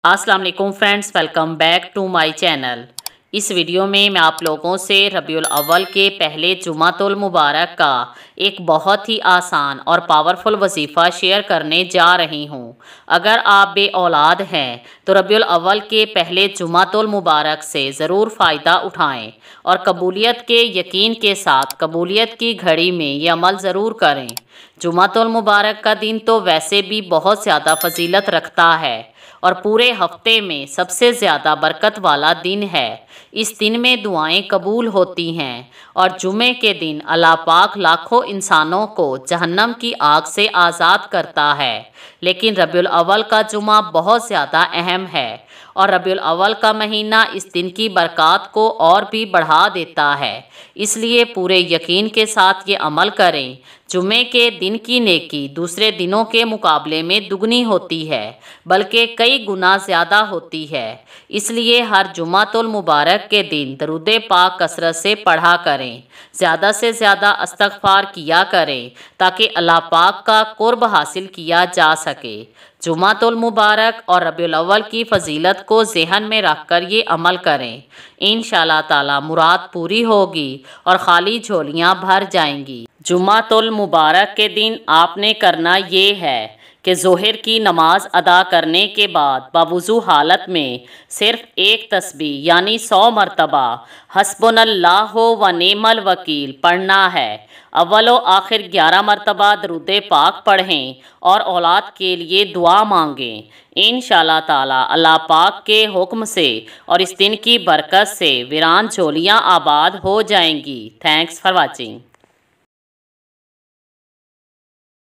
अस्सलाम वालेकुम friends, welcome back to my channel. इस वीडियो में मैं आप लोगों से रबीउल अव्वल के पहले जुमातुल मुबारक का एक बहुत ही आसान और पावरफुल वजीफ़ा शेयर करने जा रही हूँ। अगर आप बे औलाद हैं तो रबीउल अव्वल के पहले जुमातुल मुबारक से ज़रूर फ़ायदा उठाएँ और कबूलियत के यकीन के साथ कबूलियत की घड़ी में ये अमल ज़रूर करें। जुमातुल मुबारक का दिन तो वैसे भी बहुत ज़्यादा फजीलत रखता है और पूरे हफ्ते में सबसे ज़्यादा बरकत वाला दिन है। इस दिन में दुआएं कबूल होती हैं और जुमे के दिन अल्लाह पाक लाखों इंसानों को जहन्नम की आग से आज़ाद करता है। लेकिन रबीउल अव्वल का जुमा बहुत ज़्यादा अहम है और रबीउल अव्वल का महीना इस दिन की बरक़ात को और भी बढ़ा देता है। इसलिए पूरे यकीन के साथ ये अमल करें। जुमे के दिन की नेकी दूसरे दिनों के मुकाबले में दुगनी होती है, बल्कि कई गुना ज़्यादा होती है। इसलिए हर जुमातुल मुबारक के दिन दरूद पाक कसरत से पढ़ा करें, ज़्यादा से ज़्यादा इस्तग़फ़ार किया करें ताकि अल्लाह पाक का क़ुर्ब हासिल किया जा सके। जुमातुल मुबारक और रबीउल अव्वल की फ़जीलत को ज़हन में रख कर ये अमल करें। इंशाअल्लाह ताला मुराद पूरी होगी और ख़ाली झोलियाँ भर जाएंगी। जुमातुल मुबारक के दिन आपने करना ये है कि ज़ोहर की नमाज़ अदा करने के बाद बावुज़ू हालत में सिर्फ़ एक तस्बीह यानी 100 मरतबा हस्बुनल्लाहु व निअमल वकील पढ़ना है। अव्वल व आखिर 11 मरतबा दरूद पाक पढ़ें और औलाद के लिए दुआ मांगें। इंशाअल्लाह ताला अल्लाह पाक के हुक्म से और इस दिन की बरकत से वीरान झोलियाँ आबाद हो जाएंगी। Thanks for watching.